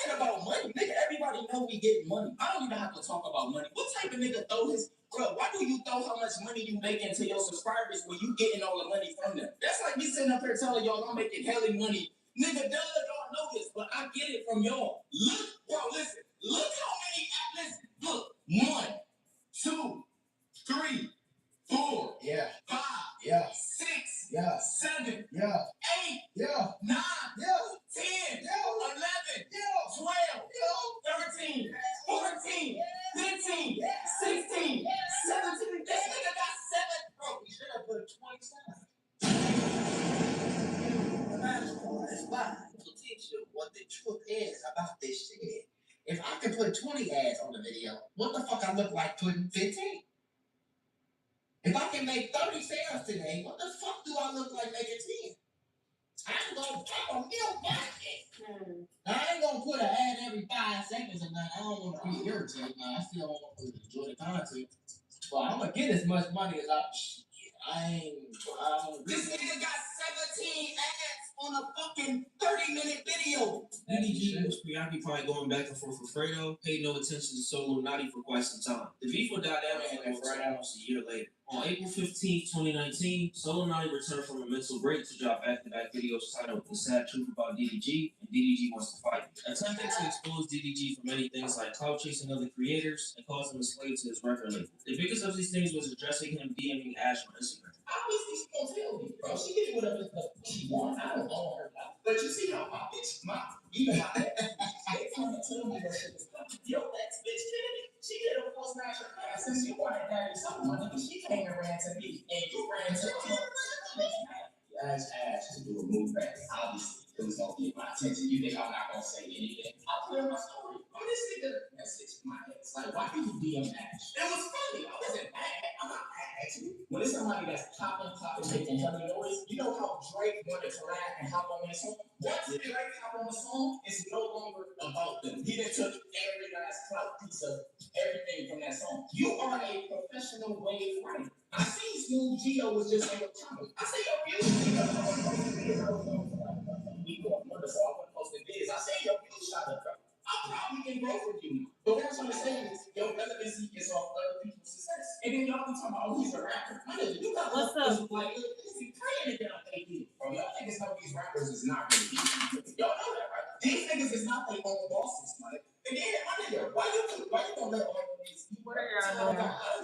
talking about money, nigga. Everybody know we get money. I don't even have to talk about money. What type of nigga throw his bro? Why do you throw how much money you make into your subscribers when you getting all the money from them? That's like me sitting up here telling y'all I'm making hella money. Nigga, duh, y'all know this, but I get it from y'all. Look, bro, listen. Look how many listen. Look, 1, 2, 3, 4, yeah, 5, yeah, 6, yeah, 7, yeah, 8, yeah, 9, yeah, 10, yeah, 11, yeah, 12, yeah, 13, 14, 15, 16, 17. This nigga got 7. Bro, we should have put 27. That's why to teach you what the truth is about this shit. If I could put 20 ads on the video, what the fuck I look like putting 15? If I can make 30 sales today, what the fuck do I look like making 10? I'm gonna milk that shit. I ain't gonna put an ad every 5 seconds or nothing. I don't want to be irritated, man. I still don't want to enjoy the content. But I'm gonna get as much money as I don't. This nigga got 17 ads on a fucking 30-minute video. DDG was preoccupied going back and forth with Fredo, paid no attention to Solo Naughty for quite some time. The beef would die down almost a year later. On April 15, 2019, Solo Naughty returned from a mental break to drop back-to-back videos titled The Sad Truth About DDG and DDG Wants to Fight, attempting to expose DDG for many things like clout chasing other creators and causing him a slave to his record label. The biggest of these things was addressing him DMing Ash on Instagram. Obviously, she gonna tell me, bro. She can do whatever she wants. I don't own her life. But you see how my bitch, even my ex, they come to tell me that shit is coming. Your ex bitch, she did a full snatch her ass since you wanted daddy someone. She came and ran to me, and you ran to her. You asked Ash to do a move back. Obviously, it was gonna get my attention. You think I'm not gonna say anything? I'll clear my story. I'm this nigga message my ex. Like, why did you DM Ash? It was funny. I wasn't mad. I'm not mad at you. When it's somebody that's popping, making heavy noise, you know how Drake wanted to rap and hop on that song? Once Drake hop on the song, it's no longer about them. He done took every last clout piece of everything from that song. You are a professional wave writer. I see Smooth Gio was just on your channel. I see your views. I see your views shot up. I probably can grow with you. But what I'm trying to say is, your relevancy is off other people's success. And then y'all be talking about, oh, he's a rapper. You got what's up? Like, is he praying it down AD? Bro, y'all niggas know these rappers is not really easy. Y'all know that, right? These niggas is not their own bosses, like. And then, my nigga, why you gonna let all of these people? I don't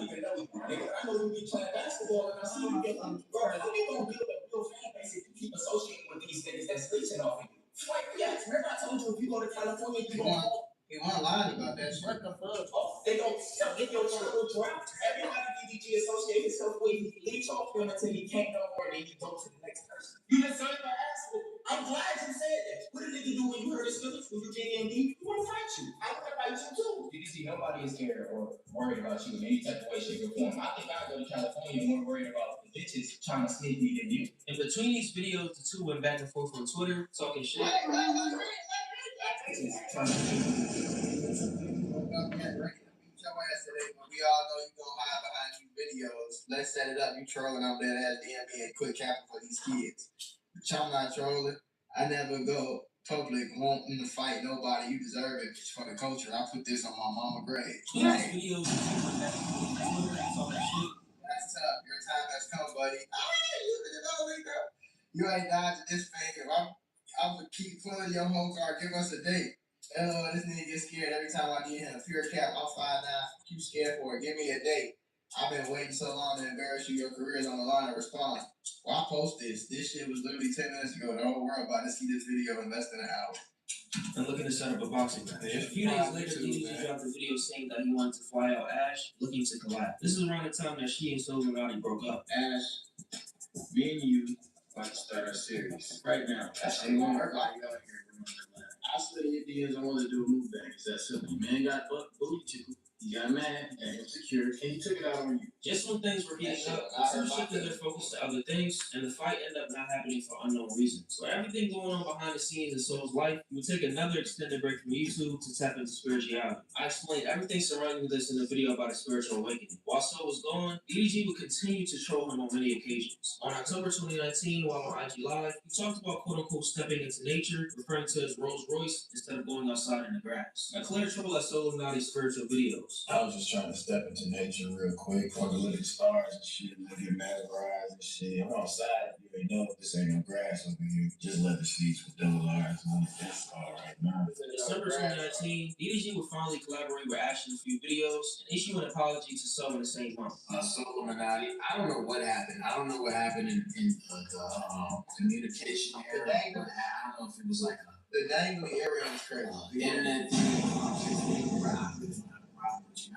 even know you, nigga. I know you be playing basketball, and I see you get, bro, how you gonna build a real fan base if you keep associating with these niggas that's leeching off of you? Like, yes, remember I told you if you go to California, you gonna fall. He wasn't lying about that shit. What the fuck? Oh, they don't get your channel dropped. Everybody DDG associate himself with, he leech off him until he can't no more, and then he go to the next person. You deserve an ass whooping. I'm glad you said that. What did nigga do when you heard his feelings? When you did MD? He wanna fight you. I wanna fight you too. DDG, nobody is scared or worried about you in any type of way, shape, or form. I think I go to California more worried about the bitches trying to sneak me than you. In between these videos, the two went back and forth on Twitter, talking shit. Trying we all know you gonna hide behind these videos. Let's set it up. You trolling out there as the NBA quick capping for these kids. But y'all not trolling. I never go public wanting to fight nobody. You deserve it for the culture. I put this on my mama grave. Right. Videos, that's tough. Your time has come, buddy. You ain't dodging this favor. I'm gonna keep pulling your whole card. Give us a date. This nigga gets scared every time I get him. If you're a cap, I'm 5'9". You scared for it. Give me a date. I've been waiting so long to embarrass you. Your career's on the line to respond. Well, I post this. This shit was literally 10 minutes ago. The whole world about to see this video in less than an hour. And looking to set up a boxing match. A few days later, DDG dropped a video saying that he wanted to fly out Ash, looking to collab. This is around the time that she and Solo Naughty broke up. Ash, me and you about to start our series right now. That shit won't work like you out here. I slid your DMs. I want to do a move back. It's that simple. Man got booty tickle. He got mad and insecure, and he took it out on you. Just when things were heating up, the two shifted their focus to other things, and the fight ended up not happening for unknown reasons. With everything going on behind the scenes in Soul's life, we would take another extended break from YouTube to tap into spirituality. I explained everything surrounding this in the video about his spiritual awakening. While Soul was gone, DDG would continue to troll him on many occasions. On October 2019, while on IG Live, he talked about quote-unquote stepping into nature, referring to his Rolls Royce instead of going outside in the grass. A clear troll at Soul Illuminati's spiritual videos. I was just trying to step into nature real quick. I want to look at the stars and shit, look at mesmerized and shit. I'm outside. You ain't know this ain't no grass over here. Just leather seats with double R's on the star right now. In December 2019, DDG would finally collaborate with Ash in a few videos and issue an apology to Soul in the same month. Soul Illuminati, I don't know what happened. I don't know what happened in the communication area. I don't know if it was like the name of the area was crazy. The internet thing.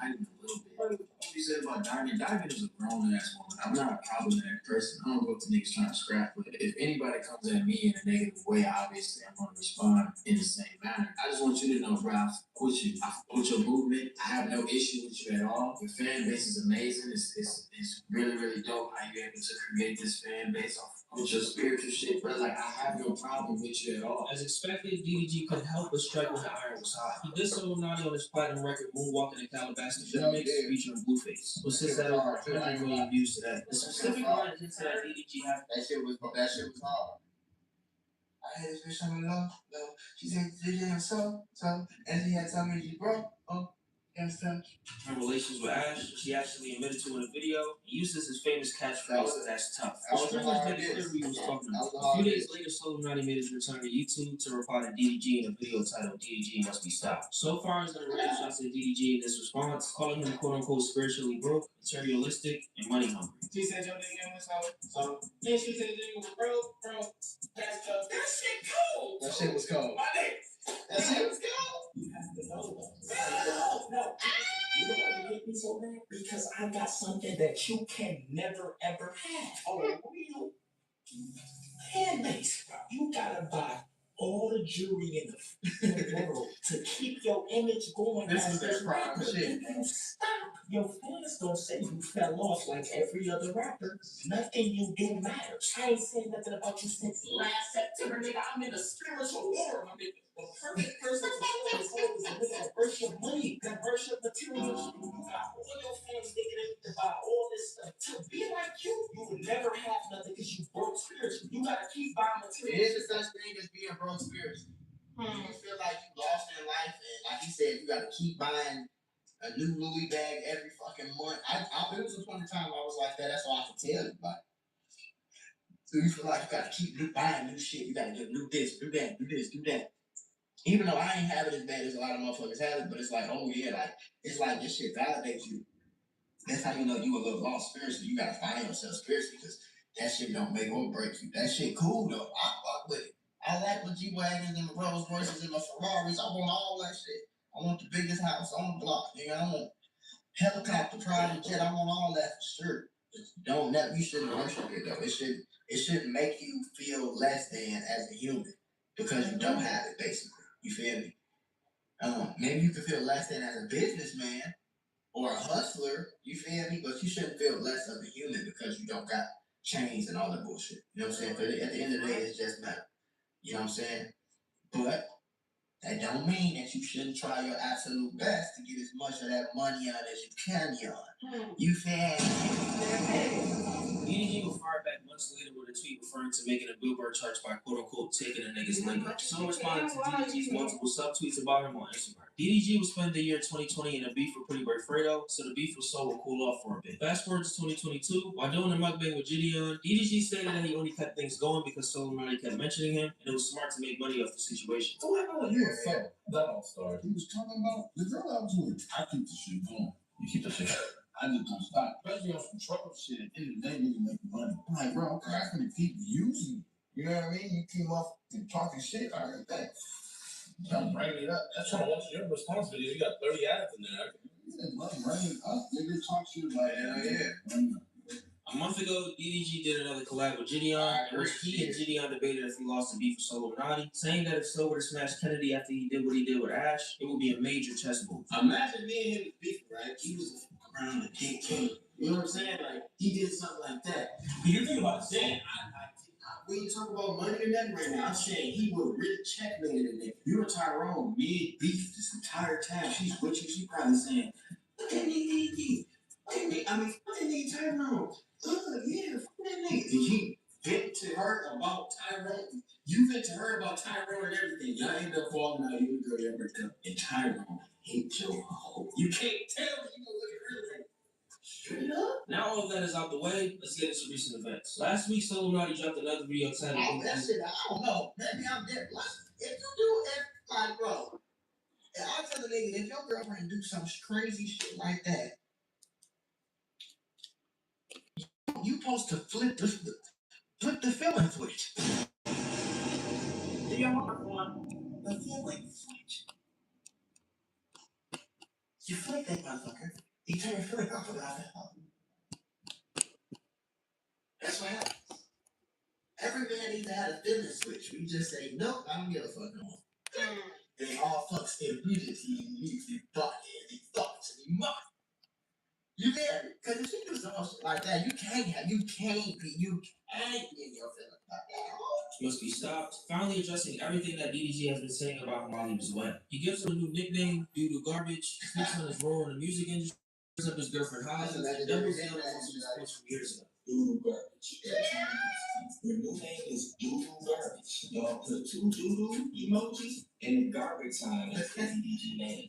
I didn't a little bit. What you said about Diamond? Diamond is a grown ass woman. I'm not a problematic person. I don't go to niggas trying to scrap. But if anybody comes at me in a negative way, obviously I'm going to respond in the same manner. I just want you to know, Ralph, with you. With your movement, I have no issue with you at all. Your fan base is amazing. It's really, really dope how you're able to create this fan base off with your spiritual shit, bro. Like, I have no problem with you at all. As expected, DDG couldn't help but strike when the iron was hot. He did Soul Illuminati on his platinum record Moonwalking in Calabasas remix featuring Blueface, which sits at over 100 million views today. The specific line hints that DDG had that shit was hard. I had this bitch on the low. She said, so, and she had told me she broke. her relations with Ash, she actually admitted to in a video, and used as his famous catchphrase, "That's tough." The streamers made it clear who he was talking about. A few days later, Soul Illuminati made his return to YouTube to reply to DDG in a video titled "DDG Must Be Stopped." So far as the radio shots at DDG in this response, calling him quote-unquote spiritually broke, materialistic, and money hungry. She said your nigga was so then she said your nigga was broke. That's tough. That shit cold. That shit was cold. My nigga. That shit was cold. You have to know that. No. You know why you hate me so bad? Because I got something that you can never ever have. Oh, real fan base, bro. You gotta buy all the jewelry in the world to keep your image going. This is their prime shit. If you stop, your fans don't say you fell off like every other rapper. Nothing you do matters. I ain't saying nothing about you since last September, nigga. I'm in a spiritual war, my nigga. The perfect person to show this hope is a nigga that worship money, that worship materials. You got all your fans thinking to buy all this stuff. To be like you would never have nothing because you broke spiritually. You gotta keep buying materials. There is a such thing as being broke spiritually. You feel like you lost in life, and like he said, you gotta keep buying a new Louis bag every fucking month. There was a point in time I was like that. That's all I could tell you about. So you feel like you gotta keep buying new shit. You gotta get new this, do that, do this, do that. Even though I ain't have it as bad as a lot of motherfuckers have it, but it's like, oh yeah, like it's like this shit validates you. That's how you know you a little lost spiritually. You gotta find yourself spiritually because that shit don't make or break you. That shit cool though. I fuck with it. I like my G-Wagons and my Rolls Royces and my Ferraris. I want all that shit. I want the biggest house on the block, nigga. I want helicopter, private jet. I want all that for sure. Don't never. You shouldn't worship it though. It shouldn't make you feel less than as a human because you don't have it. Basically, you feel me? Maybe you could feel less than as a businessman or a hustler. You feel me? But you shouldn't feel less of a human because you don't got chains and all that bullshit. You know what I'm saying? But at the end of the day, it's just metal. You know what I'm saying? But that don't mean that you shouldn't try your absolute best to get as much of that money out as you can, y'all. You feel me? DDG was fired back months later with a tweet referring to making a Billboard charge by quote-unquote taking a nigga's leg up. Someone responded to DDG's multiple subtweets about him on Instagram. DDG would spend the year 2020 in a beef with Pretty Boy Fredo, so the beef with Soul would cool off for a bit. Fast forward to 2022, while doing the mukbang with Gideon, DDG stated that he only kept things going because Soul Illuminati kept mentioning him, and it was smart to make money off the situation. So I know you a fuck. That all started. He was talking about the girl I was with. I keep the shit going. You keep the shit I just don't stop. Especially on some trouble shit. At the end of the day, you make money. I'm like, bro, I'm not gonna keep using you. You know what I mean? You keep off and talking shit. I heard that. I'm bringing it up. That's why I watched your response video. You got 30 ads in there. Yeah, money, bring it up. Nigga, talk shit about it. Hell yeah. A month ago, DDG did another collab with Gideon, in which he and Gideon debated if he lost the beef with Solo Nadi, saying that if Solo were to smash Kennedy after he did what he did with Ash, it would be a major chess move. Imagine me and him was beefing, right? He was around the king. You know what I'm saying? Like, he did something like that. But you think about it, saying, we ain't talking about money or nothing right now. I'm saying he would have really checkmated in there. You and Tyrone mid-beef this entire time. She's with you. She probably saying, look at me, fuck that nigga Tyrone. Yeah, fuck that nigga. Did he vent to her about Tyrone? You vent to her about Tyrone and everything. Y'all end up falling out. You and the girl y'all break up. And Tyrone hate your hoe. You can't tell me. You gonna look at her like, straight up. Now all of that is out the way, let's get into recent events. Last week, Solo Nadi dropped another video titled... Oh, that shit, I don't know. Maybe I'm dead. Like, if you do it, like, bro, I tell the nigga, if your girlfriend do some crazy shit like that, you supposed to flip the feeling switch. Do you want one? The feeling switch. You flip that motherfucker. You turn your feeling off without that. That's what happens. Every man needs to have a feeling switch. We just say, nope, I don't give a fuck no more. And all fucks immediately thoughts and emotions. You get it? Because if you do some shit like that, you can't be in your feelings like that. Must be stopped. Finally addressing everything that DDG has been saying about him while he was away. He gives him a new nickname, Doodoo Garbage, speaks on his role in the music industry, brings up his girlfriend Holly, and doubles down on some of his points from years ago. Doodoo Garbage. Your new name is Doodoo Garbage. Y'all put 2 doodoo emojis and a garbage sign as the DDG name.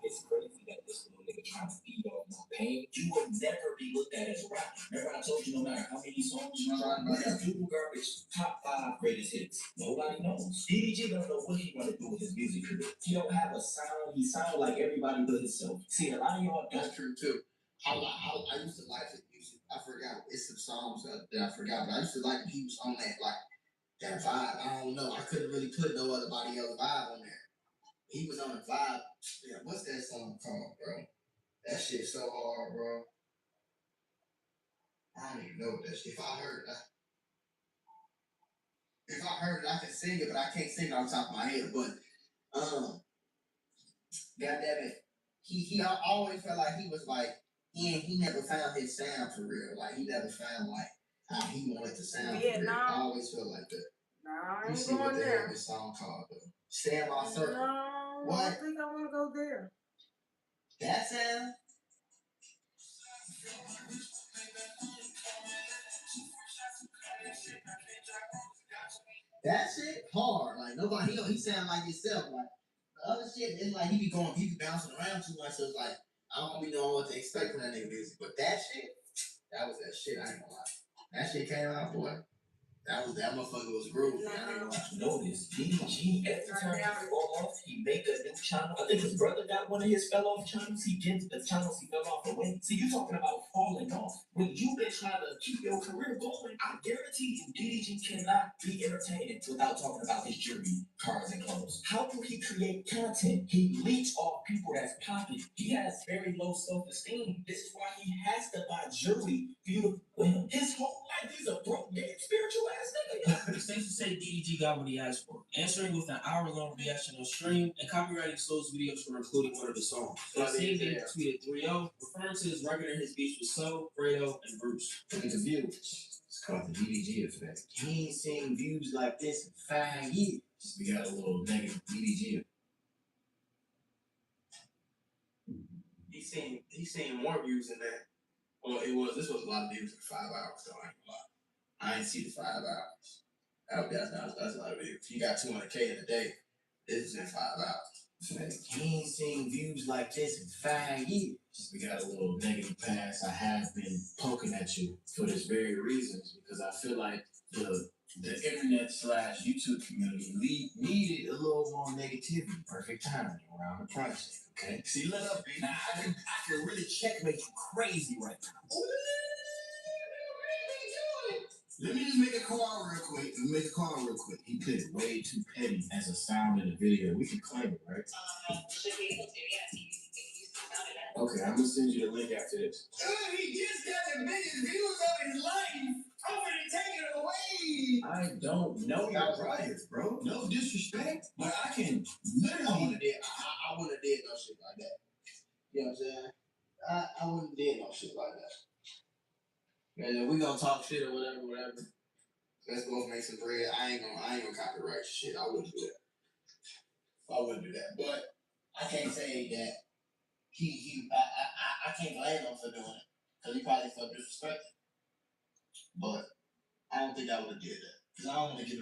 It's crazy that this little nigga trying to feed off my pain. You would never be looked at as a rapper. Remember I told you no matter how many songs you try, Doodoo Garbage, top 5 greatest hits. Nobody knows. DDG don't know what he want to do with his music career. He don't have a sound. He sound like everybody but himself. See, a lot of y'all don't. That's true too. I used to like his music. I forgot. It's some songs that I forgot, but I used to like he was on that vibe. I don't know. I couldn't really put no other body else vibe on there. He was on a vibe. Yeah, what's that song called, bro? That shit so hard, bro. I don't even know what that shit. If I heard it, I can sing it, but I can't sing it off the top of my head. But goddamn it, he always felt like he was like he never found his sound for real. Like he never found like how he wanted to sound. Yeah, for real. I always felt like that. Nah, I ain't going there. This song called "Stay in My Circle." No, what? I don't think I want to go there. That sound? That shit hard. Like nobody, he sound like himself. Like the other shit, it's like he be bouncing around too much. So it's like I don't be knowing what to expect from that nigga music. But that shit, that was that shit. I ain't gonna lie. That shit came out, boy. That motherfucker was groovy. You know this. DDG, every time he fall off, he make a new channel. I think his brother got one of his fell off channels. He gets the channels he fell off away. See, you talking about falling off. When you been trying to keep your career going, I guarantee you, DDG cannot be entertaining without talking about his jewelry, cars, and clothes. How do he create content? He leech off people that's popping. He has very low self-esteem. This is why he has to buy jewelry for you to win. His whole life, he's a broke, dead, spiritual ass nigga. It's safe to say DDG got what he asked for, answering with an hour-long reaction on stream and copywriting Soul's videos for including one of his songs. The same day tweeted 3-0, referring to his record and his beats with Soul, Fredo, and Bruce. Look at the views. It's called the DDG effect. He ain't seen views like this in 5 years. We got a little negative DDG. He's seen more views than that. Well, this was a lot of views in 5 hours, though. I ain't gonna lie. I ain't see the 5 hours. That's a lot of views. He got 200K in a day. This is in 5 hours. He ain't seen views like this in 5 years. We got a little negative pass. I have been poking at you for this very reason, because I feel like the internet/YouTube community needed a little more negativity. Perfect timing around the project. Okay. See, let up, B. Now I can really checkmate you crazy right now. Let me just make a call real quick. He put it way too petty as a sound in the video. We can claim it, right? Should be able to, yes. Okay, I'm gonna send you the link after this. He just got the biggest views of his life. I'm gonna take it away. I don't know your brother, bro. No disrespect, but I can literally. I wouldn't have did no shit like that. You know what I'm saying? I wouldn't have did no shit like that. Yeah, we gonna talk shit or whatever. Let's go make some bread. I ain't gonna copyright shit. I wouldn't do that. But I can't say that I can't blame him for doing it because he probably felt disrespected. But I don't think I would have did that because I don't want to give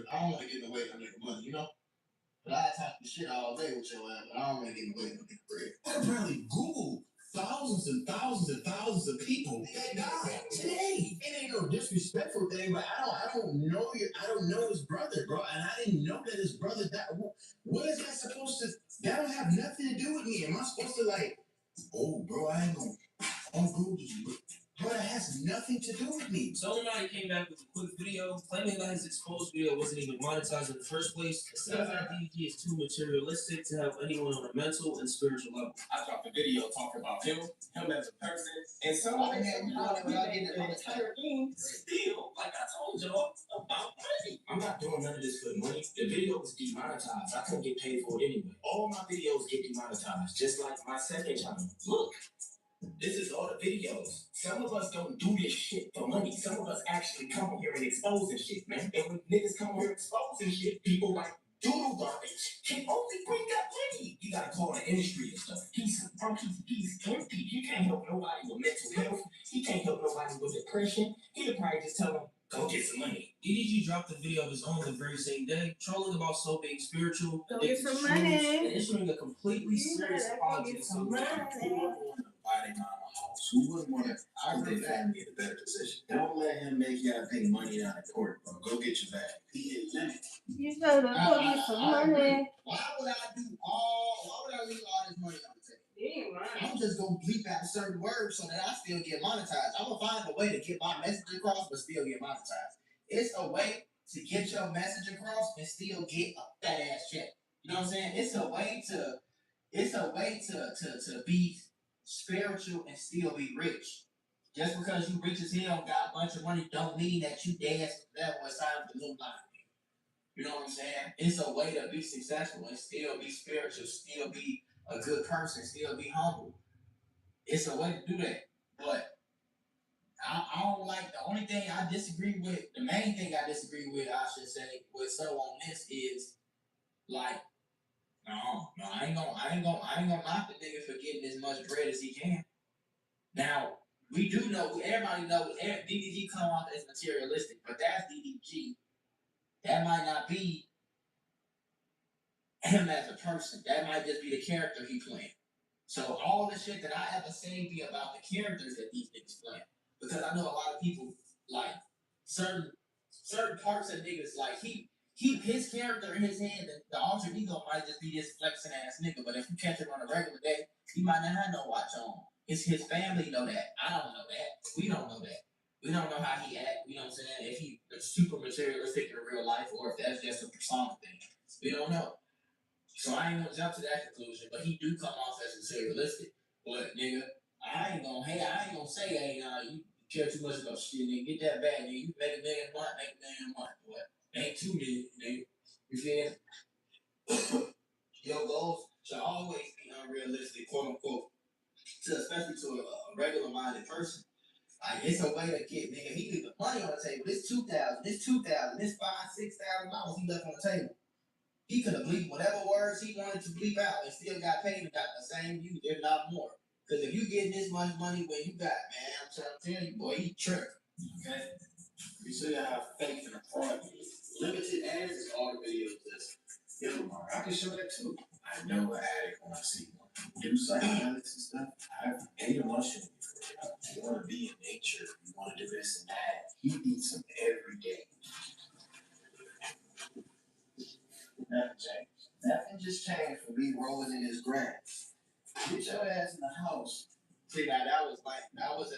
away no nigga money, you know. But I talk the shit all day with your ass, but I don't want to give away no nigga bread. But apparently Google thousands and thousands and thousands of people that died today. It ain't no disrespectful thing, but I don't know his brother, bro, and I didn't know that his brother died. What is that supposed to? That don't have nothing to do with me. Am I supposed to like? Oh, bro, I ain't gonna Google you. Bro, that has nothing to do with me. So now he came back with a quick video claiming that his exposed video wasn't even monetized in the first place. It says that DDG is too materialistic to help anyone on a mental and spiritual level. I dropped a video talking about him as a person, and some of them without getting the entire thing still, like I told y'all, about money. I'm not doing none of this for money. The video was demonetized. I couldn't get paid for it anyway. All my videos get demonetized, just like my second channel. Look. This is all the videos. Some of us don't do this shit for money. Some of us actually come on here and exposing shit, man. And when niggas come on here exposing shit, people like doodle garbage can only bring up money. You gotta call the industry and stuff. He's empty. He can't help nobody with mental health. He can't help nobody with depression. He'll probably just tell them, go get some money. DDG dropped a video of his own the very same day, trolling about soul being spiritual, Go get some money. and issuing a completely serious apology to some Why they not a house? Who wouldn't want to? I think that be in a better position. Don't let him make you gotta pay money down in court, bro. Go get your bag. He is limited. You better go get some money. Why would I leave all this money on the table? I'm just gonna bleep out certain words so that I still get monetized. I'm gonna find a way to get my message across but still get monetized. It's a way to get your message across and still get a fat ass check. You know what I'm saying? It's a way to be spiritual and still be rich. Just because you rich as hell and got a bunch of money don't mean that you dance to the devil inside of the little life. You know what I'm saying? It's a way to be successful and still be spiritual, still be a good person, still be humble. It's a way to do that. But I don't like, the only thing I disagree with, the main thing I disagree with, I should say, with so on this is like, no, I ain't gonna knock the nigga for getting as much bread as he can. Now, we do know, everybody knows, DDG come off as materialistic, but that's DDG. That might not be him as a person. That might just be the character he playing. So all the shit that I ever say be about the characters that these niggas playing. Because I know a lot of people, like, certain parts of niggas, like, his character in his head, the alter ego might just be this flexing ass nigga, but if you catch him on a regular day, he might not have no watch on. His family know that. I don't know that. We don't know that. We don't know how he act. You know what I'm saying? If he is super materialistic in real life or if that's just a persona thing. We don't know. So I ain't gonna jump to that conclusion, but he do come off as materialistic. But nigga, I ain't gonna say, hey, you care too much about shit, nigga. Get that bag, nigga. You make $1 million a month, boy. Ain't 2 million, nigga. You feel me? Your goals should always be unrealistic, quote unquote. Especially to a regular minded person. Like, it's a way to get, nigga, he leave the money on the table. This $2,000, this $5,000, $6,000 he left on the table. He could have bleeped whatever words he wanted to bleep out and still got paid and got the same views, if not more. Because if you getting this much money when you got, man, I'm trying to tell you, boy, he tripping. Okay? You still gotta have faith in a fraud. Limited ads is all the videos that's I can show that too. I know an addict when I see one. Do psychedelics and stuff. I've ate a mushroom before. You want to be in nature. You want to do this and that. He eats them every day. Nothing changed. Nothing just changed for me rolling in his grass. Get your ass in the house. See, now that was a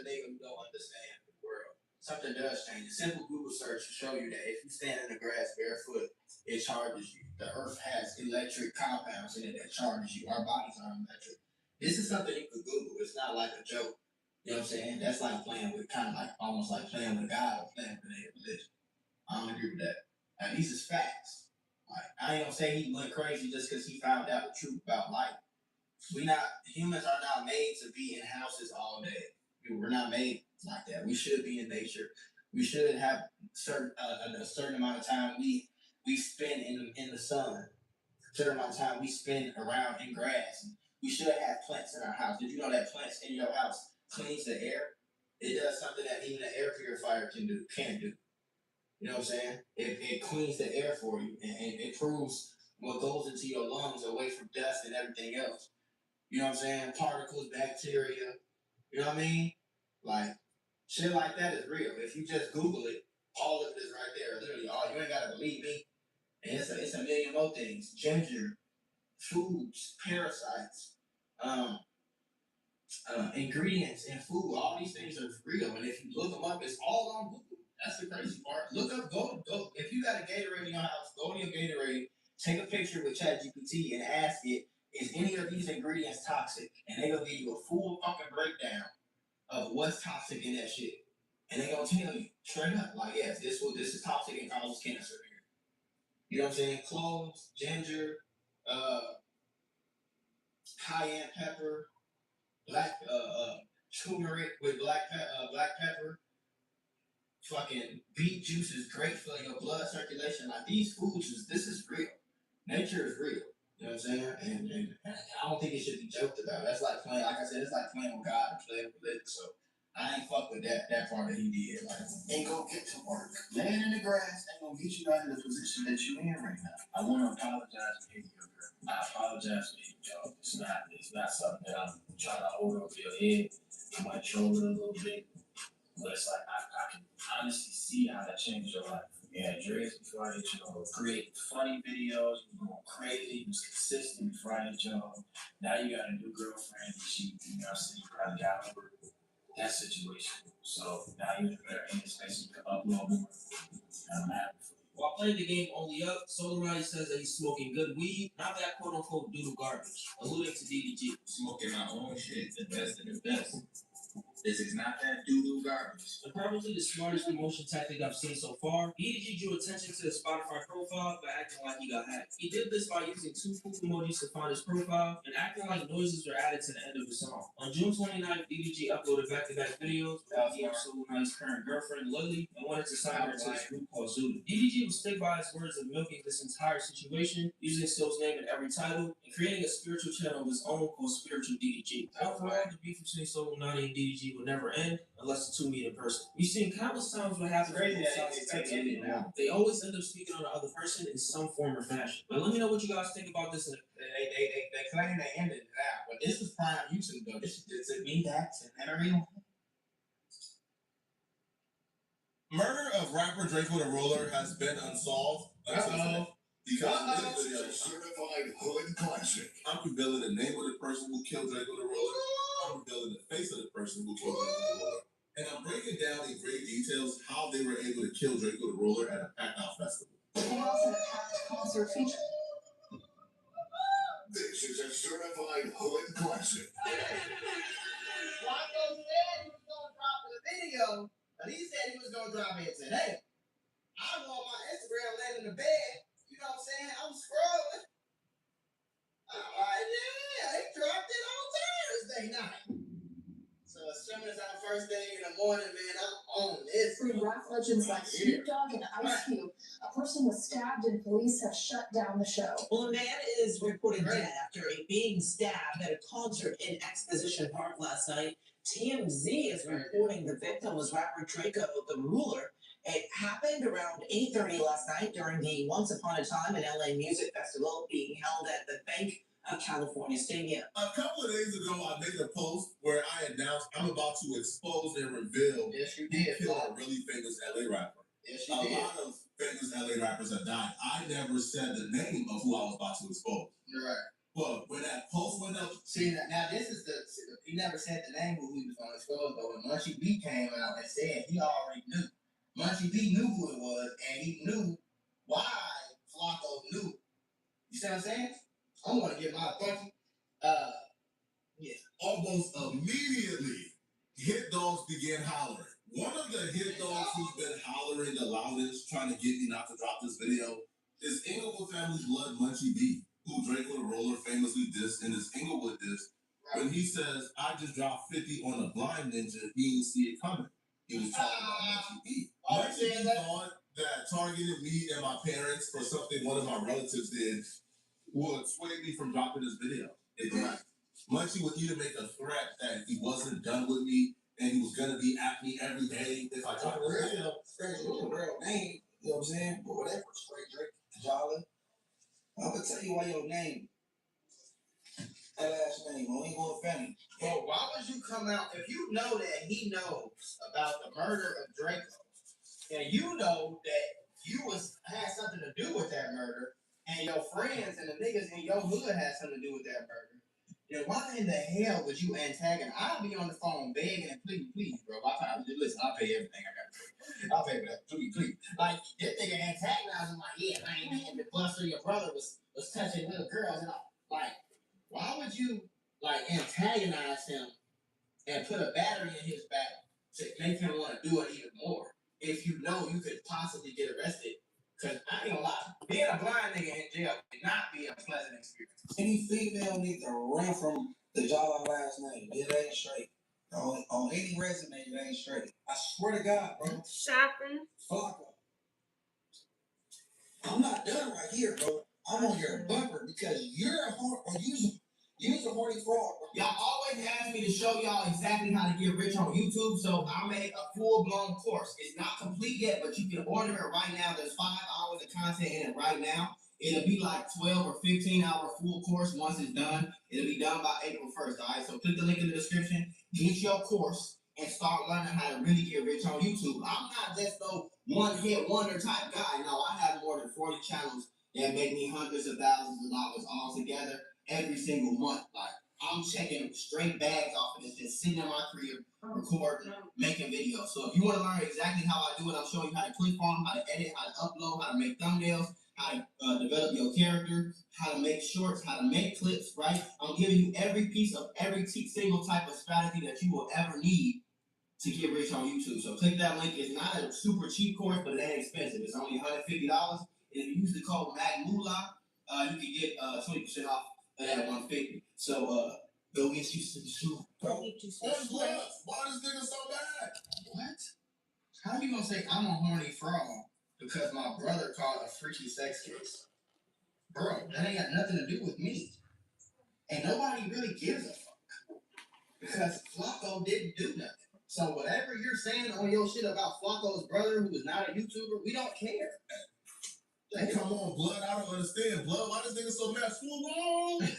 nigga who don't understand the world. Something does change. A simple Google search will show you that if you stand in the grass barefoot, it charges you. The earth has electric compounds in it that charges you. Our bodies are electric. This is something you could Google. It's not like a joke. You know what I'm saying? That's like playing with, kind of like almost like playing with God or playing with a religion. I don't agree with that. And these is facts. Like, I ain't gonna say he went crazy just because he found out the truth about life. Humans are not made to be in houses all day. We're not made like that. We should be in nature. We should have a certain amount of time we spend in the sun. A certain amount of time we spend around in grass. We should have plants in our house. Did you know that plants in your house cleans the air? It does something that even an air purifier can't do. You know what I'm saying? It cleans the air for you and it proves what goes into your lungs away from dust and everything else. You know what I'm saying? Particles, bacteria. You know what I mean? Like, shit like that is real. If you just Google it, all of it is right there. Literally, all you ain't gotta believe me. And it's a million more things. Ginger, foods, parasites, um, ingredients in food. All these things are real. And if you look them up, it's all on Google. That's the crazy part. Look up, go. If you got a Gatorade in your house, go to your Gatorade, take a picture with ChatGPT and ask it, is any of these ingredients toxic? And they're gonna give you a full fucking breakdown of what's toxic in that shit. And they're gonna tell you straight up, like, yes, this is toxic and causes cancer. You know what I'm saying? Cloves, ginger, cayenne pepper, black turmeric with black pepper. Fucking beet juice is great for your blood circulation. Like these foods, this is real. Nature is real. You know what I'm saying? And I don't think it should be joked about. That's like playing, like I said, it's like playing with God and playing with religion. So I ain't fuck with that part that he did. Like, ain't gonna get to work. Laying in the grass ain't gonna get you out of the position that you in right now. I want to apologize for hitting your girl. I apologize for hitting y'all. It's not something that I'm trying to hold over your head. I might troll it a little bit. But it's like I can honestly see how that changed your life. Yeah, dreads before I hit y'all. Create funny videos, you going crazy, you was consistent before I hit y'all. Now you got a new girlfriend and she, you know what I'm saying, you probably got over that situation. So now you're in a better space, you can upload more. I'm happy for you. While playing the game only up, Solarite says that he's smoking good weed, not that quote unquote doodle garbage, alluding to DDG. Smoking my own shit, the best of the best. This is not that doo-doo garbage. And probably the smartest promotion tactic I've seen so far, DDG drew attention to his Spotify profile by acting like he got hacked. He did this by using two poop emojis to find his profile and acting like noises were added to the end of the song. On June 29th, DDG uploaded back-to-back videos with the Solo Night's current girlfriend, Lily, and wanted to sign her to his group called Zulu. DDG was stick by his words of milking this entire situation, using Sill's name in every title, and creating a spiritual channel of his own called Spiritual DDG. Overall, the beef between Solo and DDG will never end unless the two meet in person. We've seen countless times what happens when both sides they always end up speaking on the other person in some form or fashion. But let me know what you guys think about this. They claim they ended it out, but this is prime YouTube though. This is me that's an real. Murder of rapper Draco the Roller has been unsolved until today. Because this video, certified hood classic. I'm revealing the name of the person who killed Draco the Roller. I'm revealing the face of the person who killed Draco the Roller. And I'm breaking down in great details how they were able to kill Draco the Roller at a packed out festival. Concert feature. This is a certified hood classic. Flacco said he was gonna drop the video, but he said he was gonna drop it today. I'm on my Instagram laying in the bed. You know what I'm saying? I'm scrolling. I'm like, yeah, he dropped it on Thursday night. So as soon as I'm first thing in the morning, man, I'm on this. Through rap legends like Snoop Dogg and Ice Cube, a person was stabbed and police have shut down the show. Well, a man is reported dead after being stabbed at a concert in Exposition Park last night. TMZ is reporting the victim was rapper Draco the Ruler. It happened around 8:30 last night during the Once Upon a Time in LA Music Festival being held at the Bank of California Stadium. A couple of days ago, I made a post where I announced I'm about to expose and reveal Yes, you did. who killed a really famous LA rapper. Yes, you A did. lot of famous LA rappers have died. I never said the name of who I was about to expose. You're right. But when that post went up, See, now this is he never said the name of who he was going to expose, but when Munchie B came out and said he already knew. Munchie B knew who it was, and he knew why Flacco knew. You see what I'm saying? I'm going to get my funky. Yeah. Almost immediately, hit dogs began hollering. One of the hit dogs who's been hollering the loudest, trying to get me not to drop this video, is Inglewood family's blood Munchie B, who Draco the Roller famously dissed in his Inglewood diss. When he says, I just dropped 50 on a blind ninja, he didn't see it coming. He was talking about Munchie B. Munchie B thought that targeting me and my parents for something one of my relatives did would sway me from dropping this video. It did. Munchie would either make a threat that he wasn't done with me and he was gonna be at me every day if I dropped the video. It's a real name, you know what I'm saying? But whatever, straight Drake, Jolly. I'm gonna tell you why your name, that last name, only going family. Bro, why would you come out if you know that he knows about the murder of Draco, and you know that you had something to do with that murder, and your friends and the niggas in your hood had something to do with that murder? Then why in the hell would you antagonize? I'll be on the phone begging and please, bro. Listen, I'll pay everything I got to pay. I'll pay for that. Please. Like, this nigga antagonizing like, yeah, man, the buster your brother was touching little girls. And like, why would you, like, antagonize him and put a battery in his back to make him want to do it even more if you know you could possibly get arrested? Because I ain't gonna lie, being a blind nigga in jail would not be a pleasant experience. Any female needs to run from the Jolly last name. It ain't straight. On any resume, it ain't straight. I swear to God, bro. Shopping. Fuck up. I'm not done right here, bro. I'm on your bumper because you're a horny fraud, bro. Y'all always ask me to show y'all exactly how to get rich on YouTube, so I made a full-blown course. It's not complete yet, but you can order it right now. There's 5 hours of content in it right now. It'll be like 12 or 15-hour full course once it's done. It'll be done by April 1st, all right? So click the link in the description, get your course, and start learning how to really get rich on YouTube. I'm not just no one-hit wonder type guy. No, I have more than 40 channels that make me hundreds of thousands of dollars all together every single month. Like, I'm checking straight bags off of this, just sitting in my crib, recording, making videos. So if you want to learn exactly how I do it, I'm showing you how to click on, how to edit, how to upload, how to make thumbnails, how to develop your character, how to make shorts, how to make clips, right? I'm giving you every piece of every single type of strategy that you will ever need to get rich on YouTube. So click that link. It's not a super cheap course, but it ain't expensive. It's only $150. And if you use the code MAGMULA, you can get 20% off of that $150. So go get you some shoes. Go get you some What's sweat. up? Why this nigga so bad? What? How you gonna say I'm a horny fraud because my brother called a freaky sex case? Bro, that ain't got nothing to do with me. And nobody really gives a fuck. Because Flacco didn't do nothing. So whatever you're saying on your shit about Flacco's brother, who is not a YouTuber, we don't care. Hey, come on, Blood. I don't understand. Blood, why this nigga so mad? What's wrong?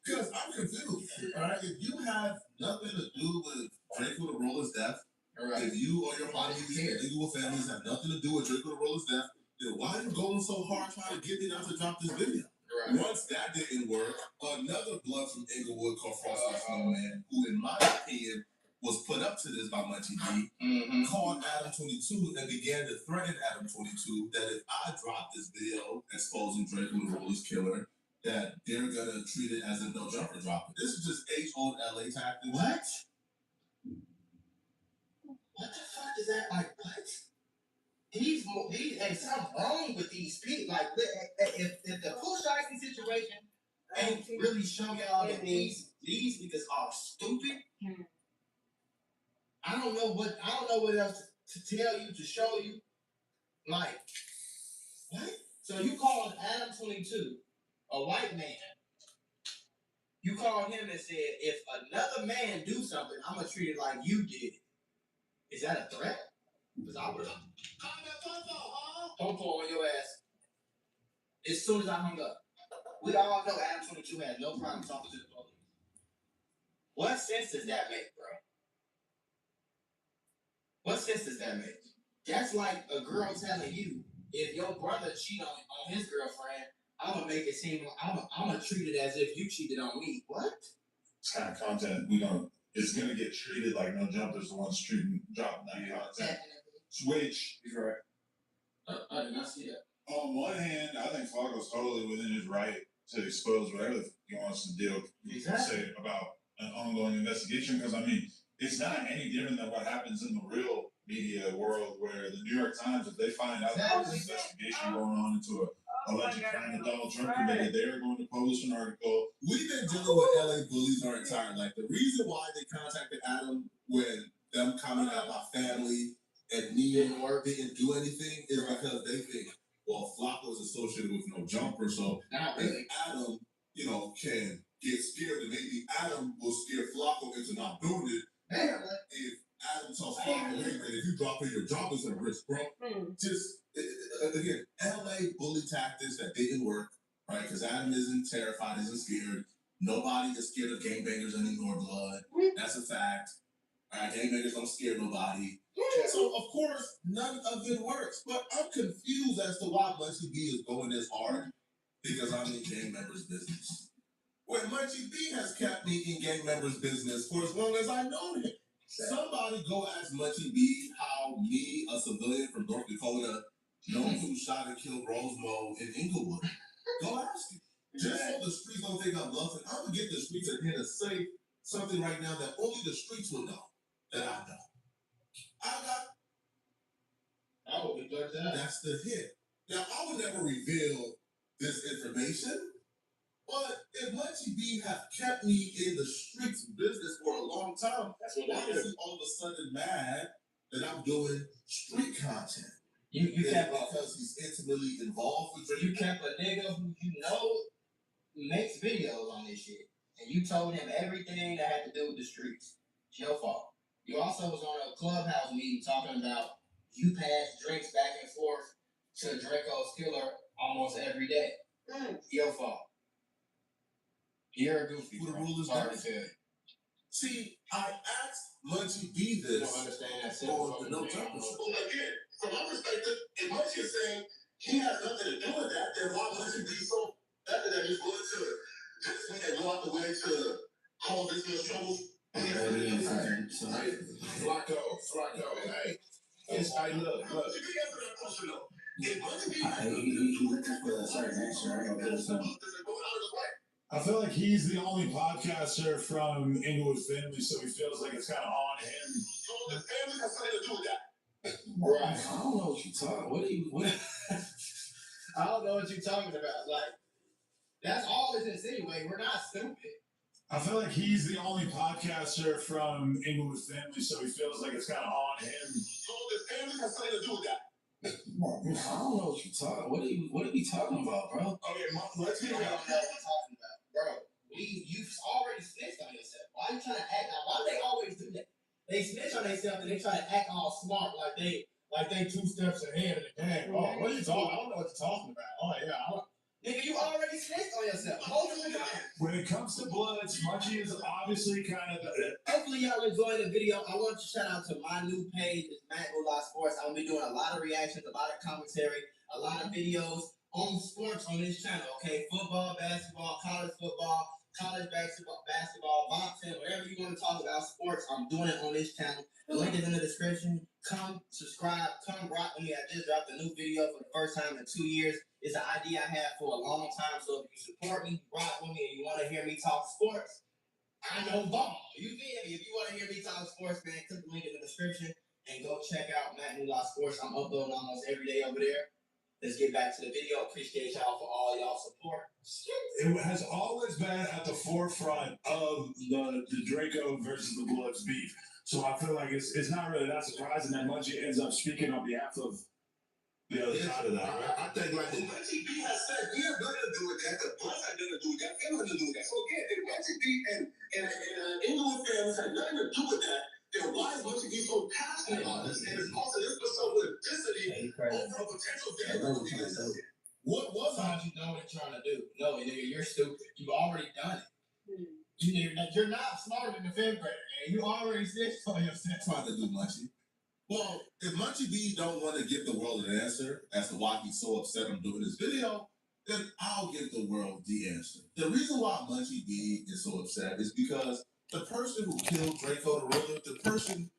Because I'm confused. All right, if you have nothing to do with Draco the Roller's death, Right. if you or your bodies and your families have nothing to do with Draco the Roller's death, then why are you going so hard trying to get me not to drop this video? Right. Once that didn't work, another Blood from Inglewood called Frosty Snowman, who in my opinion was put up to this by Munchie B, called Adam 22 and began to threaten Adam 22 that if I drop this video exposing Draco the Roller's killer, that they're gonna treat it as a no jumper dropper. This is just age-old LA tactics. What? What the fuck is that? Like, what? These ain't something wrong with these people. Like, if the Pooh Shiesty situation ain't really show y'all that these niggas are stupid, I don't know what else to tell you, to show you. Like, what? So you called Adam 22 a white man. You called him and said, if another man do something, I'm gonna treat it like you did. Is that a threat? Because I would have. Popo on your ass. As soon as I hung up. We all know Adam 22 had no problem talking to the police. What sense does that make, bro? What sense does that make? That's like a girl telling you, if your brother cheat on his girlfriend, I'm gonna make it seem like I'm gonna treat it as if you cheated on me. What? Kind of content it's gonna get treated like no jumpers the ones dropping that content. Which He's right. I did not see that. on one hand, I think Flacco's totally within his right to expose whatever he wants to do. Exactly. Say about an ongoing investigation, because I mean, it's not any different than what happens in the real media world, where the New York Times, if they find out that there's an investigation going on into a alleged crime that Donald Trump committed, they're going to publish an article. We've been dealing with LA bullies our entire life. The reason why they contacted Adam when them coming out my family and me didn't do anything is because they think, well, Flacco is associated with no jumper, so if Adam, can get scared, and maybe Adam will scare Flacco into not doing it. If Adam tells Flacco, hey man, if you drop in your job is at risk, bro. Just again, LA bully tactics that didn't work, right? Because Adam isn't terrified, isn't scared. Nobody is scared of gangbangers anymore, blood. That's a fact. All right, gangbangers don't scare nobody. So of course none of it works. But I'm confused as to why Munchie B is going this hard because I'm in gang members' business. When Munchie B has kept me in gang members' business for as long as I've known him. Somebody go ask Munchie B how me, a civilian from North Dakota, known who shot and killed Rosemo in Inglewood. Go ask him. Just so the streets don't think I'm bluffing, I'm gonna get the streets in here to say something right now that only the streets will know that I know. I will be judged that. That's the hit. Now I would never reveal this information. But if Munchie B have kept me in the streets business for a long time, why is he all of a sudden mad that I'm doing street content? You kept because he's intimately involved with Drake. You kept a nigga who makes videos on this shit, and you told him everything that had to do with the streets. It's your fault. You also was on a clubhouse meeting talking about you passed drinks back and forth to Draco's killer almost every day. Your fault. You're a goofy. Who the rule is Sorry that? to tell you. See, I asked Munchie B this. You don't understand that For the no jumper. Well, again, from my perspective, if Munchie is saying he has nothing to do with that, then why Munchie be so better that he's willing to just go out the way to cause this much trouble? Flacco, hey. It's I look. If you answer that question though, if Munchie B looking for a certain answer, I know there's some. I feel like he's the only podcaster from Inglewood family, so he feels like it's kind of on him. So the family has something to do with that. Right. I don't know what you're talking. I don't know what you're talking about. Like, that's all it's insinuating. We're not stupid. I feel like he's the only podcaster from Inglewood family, so he feels like it's kind of on him. So the family has something to do with that. I don't know what you're talking. What are we talking about, bro? Okay, let's You don't know what we're talking about, bro. You've already snitched on yourself. Why are you trying to act out? Why do they always do that? They snitch on themselves and they try to act all smart like they 2 steps ahead of the game. Oh, what are you talking? I don't know what you're talking about. Oh yeah, nigga, you already snitched on yourself. When it comes to Bloods, Munchie is obviously kind of. Hopefully y'all enjoyed the video. I want to shout out to my new page, it's Matt Moolah Sports. I'm gonna be doing a lot of reactions, a lot of commentary, a lot of videos on sports on this channel. Okay, football, basketball, college football, college basketball, boxing, whatever you want to talk about sports. I'm doing it on this channel. The link is in the description. Come subscribe. Come rock with me. I just dropped a new video for the first time in 2 years. It's an idea I had for a long time. So if you support me, rock with me, and you want to hear me talk sports, I know ball. You feel me? If you want to hear me talk sports, man, click the link in the description and go check out Matt Moolah Sports. I'm uploading almost every day over there. Let's get back to the video. Appreciate y'all for all y'all support. It has always been at the forefront of the Draco versus the Bloods beef. So I feel like it's not really that surprising that Munchie ends up speaking on behalf of the other side of that. Right? I think like the Munchie B has said we have nothing to do with that. The Bloods had nothing to do with that. They have nothing to do with that. So again, if Munchie B and Inglewood families had nothing to do with that, then why is Munchie B so passionate about this? And it's causing this so electricity over a potential death. What was Sometimes you know what you're trying to do. No, nigga, you're stupid. You've already done it. You're not smarter than the 5th grader, man. You already snitched on yourself. trying to do Munchie? Well, if Munchie B don't want to give the world an answer as to why he's so upset I'm doing this video, then I'll give the world the answer. The reason why Munchie B is so upset is because the person who killed Draco the Ruler, the person